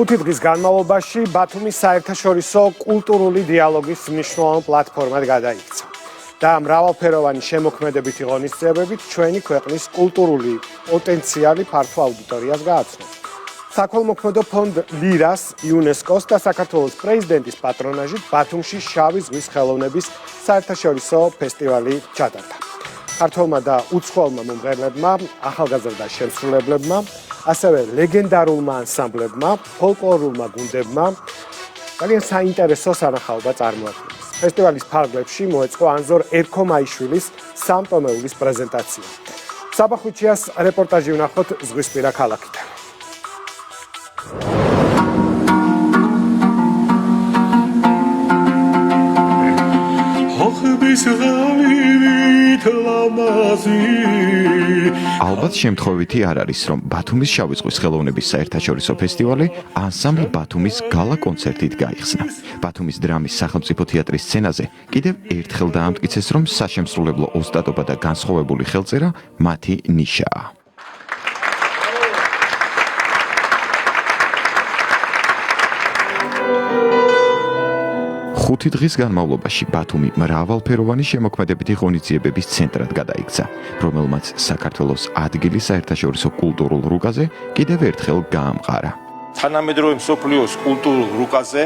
5 დღის განმავლობაში ბათუმის საერთაშორისო კულტურული დიალოგის მნიშვნელოვან პლატფორმად გადაიქცა და მრავალფეროვანი შემოქმედებითი ღონისძიებებით ჩვენი ქვეყნის კულტურული პოტენციალი ფართო აუდიტორიას გააცნობს. საქველმოქმედო ფონდ ლირას, იუნესკოს და საქართველოს პრეზიდენტის პატრონაჟით ბათუმში შავი ზღვის ხელოვნების საერთაშორისო ფესტივალი ჩატარდა. ქართველმა და უცხოელმა მომღერლებმა, ახალგაზრდა შემსრულებლებმა, ასევე ლეგენდარულმა ანსამბლებმა, ფოლკლორულმა გუნდებმა ძალიან საინტერესო სანახაობა წარმოადგენს. ფესტივალის ფარგლებში მოეწყო ანზორ ერქომაიშვილის სამტომეულის პრეზენტაცია. საბახვიჩიას რეპორტაჟი ვნახოთ ზღვისპირა ქალაქიდან. ალბათ შემთხვევითი არ არის, რომ ბათუმის შავი ზღვის ხელოვნების საერთაშორისო ფესტივალი ანსამბლ ბათუმის გალა კონცერტით გაიხსნა. ბათუმის დრამის სახელმწიფო თეატრის სცენაზე კიდევ ერთხელ დაამტკიცეს, რომ საშემსრულებლო ოსტატობა და განსხვავებული ხელწერა მათი ნიშაა. ხუთი დღის განმავლობაში ბათუმი მრავალფეროვანი შემოქმედებითი ღონისძიებების ცენტრად გადაიქცა, რომელმაც საქართველოს ადგილი საერთაშორისო კულტურულ რუკაზე კიდევ ერთხელ გაამყარა. თანამედროვე მსოფლიოს კულტურულ რუკაზე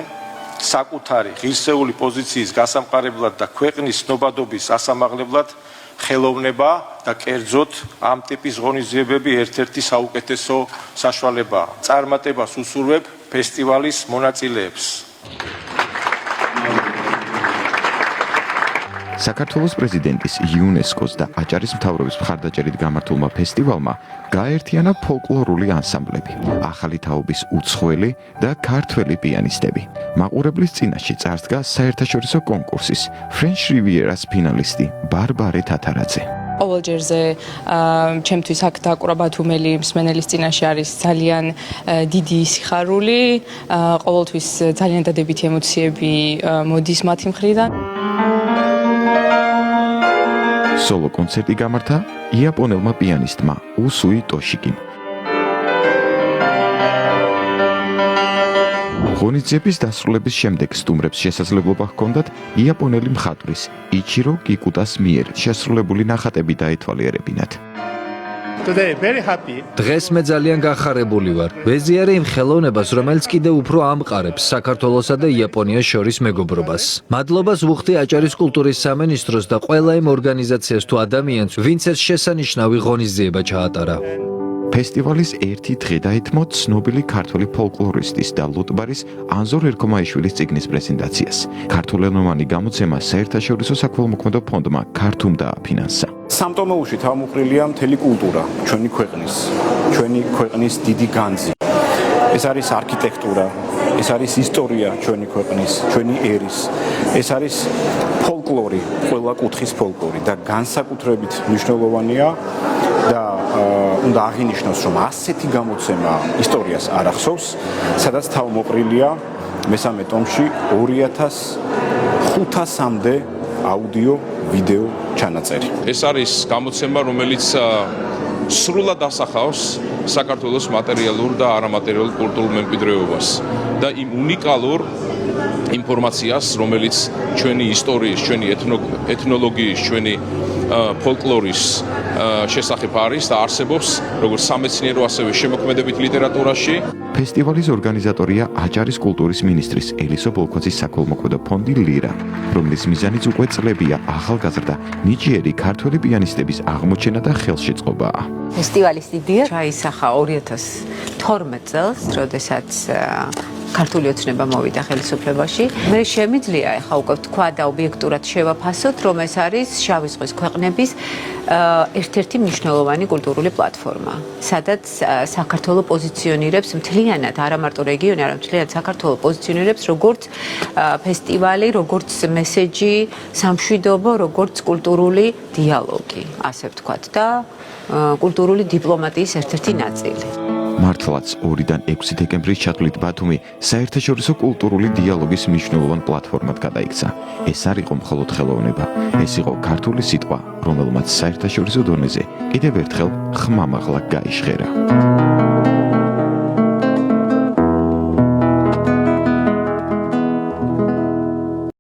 საკუთარი ღირსეული პოზიციის გასამყარებლად და ქვეყნის ცნობადობის ასამაღლებლად ხელოვნება და კერძოდ ამ ტიპის ღონისძიებები ერთ-ერთი საუკეთესო საშუალებაა. წარმატებას უსურვებ ფესტივალის მონაწილეებს. საქართველოს პრეზიდენტის, იუნესკოს და აჭარის მთავრობის მხარდაჭერით გამართულმა ფესტივალმა გააერთიანა ფოლკლორული ანსამბლები, ახალი თაობის უცხოელი და ქართველი პიანისტები. მაყურებლის წინაშე წარსდგა საერთაშორისო კონკურსის French Riviera-ს ფინალისტი ბარბარე თათარაძე. ყოველ ჯერზე ჩემთვის აქ დაკვრა ბათუმელი მსმენელის წინაშე არის ძალიან დიდი სიხარული, ყოველთვის ძალიან დადებითი ემოციები მოდის მათი მხრიდან. სოლო კონცერტი გამართა იაპონელმა პიანისტმა უსუი ტოშიკიმ. ღონისძიების დასრულების შემდეგ სტუმრებს შესაძლებლობა ჰქონდათ იაპონელი მხატვრის იჩირო კიკუტას მიერ შესრულებული ნახატები დაეთვალიერებინათ. დღეს მე ძალიან განხარებული ვარ. ვეზიარე იმ ხელოვნებას, რომელიც კიდევ უფრო ამყარებს საქართველოსა და იაპონიას შორის მეგობრობას. მადლობას ვუხდი აჭარის კულტურის სამინისტროს და ყველა იმ ორგანიზაციას თუ ადამიანს, ვინც ეს შესანიშნავი ღონისძიება ჩაატარა. ფესტივალის ერთი დღე დაეთმო ცნობილი ქართველი ფოლკლორისტის და ლუტბარის ანზორ ერქომაიშვილის წიგნის პრეზენტაციას. ქართულენოვანი გამოცემა საერთაშორისო საქველმოქმედო ფონდმა ქართუმ დააფინანსა. სამტომეულში თავმოყრილია მთელი კულტურა, ჩვენი ქვეყნის დიდი განძი. ეს არის არქიტექტურა, ეს არის ისტორია ჩვენი ქვეყნის, ჩვენი ერის. ეს არის ფოლკლორი, ყველა კუთხის ფოლკლორი და განსაკუთრებით მნიშვნელოვანია და უნდა აღინიშნოს, რომ ასეთი გამოცემა ისტორიას არ ახსოვს, სადაც თავმოყრილია მესამე ტომში 2500-მდე აუდიო, ვიდეო ჩანაწერი. ეს არის გამოცემა, რომელიც სრულად ასახავს საქართველოს მატერიალურ და არამატერიალურ კულტურულ მემკვიდრეობას და იმ უნიკალურ ინფორმაციას, რომელიც ჩვენი ისტორიის, ჩვენი ეთნოლოგიის, ჩვენი ფოლკლორის შესახებ არის და არსებობს როგორც სამეცნიერო, ასევე შემოქმედებით ლიტერატურაში. ფესტივალის ორგანიზატორია აჭარის კულტურის მინისტრის ელისო ბოლქვაძის საქველმოქმედო ფონდი ლირა, რომლის მიზანიც უკვე წლებია ახალგაზრდა ნიჭიერი ქართველი პიანისტების აღმოჩენა და ხელშეწყობაა. ფესტივალის იდეა ჩაისახა 2012 წელს, როდესაც ქართული ოცნება მოვიდა ხელისუფლებაში. მე შემიძლია ახლა უკვე თქვა და ობიექტურად შევაფასოთ, რომ ეს არის შავი ზღვის ქვეყნების ერთ-ერთი მნიშვნელოვანი კულტურული პლატფორმა, სადაც საქართველოს პოზიციონირებს მთლიანად, არა მარტო რეგიონი, არამედ მთლიანად საქართველოს პოზიციონირებს როგორც ფესტივალი, როგორც მესეჯი, სამშვიდობო, როგორც კულტურული დიალოგი, ასე ვთქვათ და კულტურული დიპლომატიის ერთ-ერთი ნაწილი. მართლაც 2-დან 6 დეკემბრის ჩათვლით ბათუმი საერთაშორისო კულტურული დიალოგის მნიშვნელოვან პლატფორმად გადაიქცა. ეს არ იყო მხოლოდ ხელოვნება, ეს იყო ქართული სიტყვა, რომელმაც საერთაშორისო დონეზე კიდევ ერთხელ ხმამაღლა გაიჟღერა.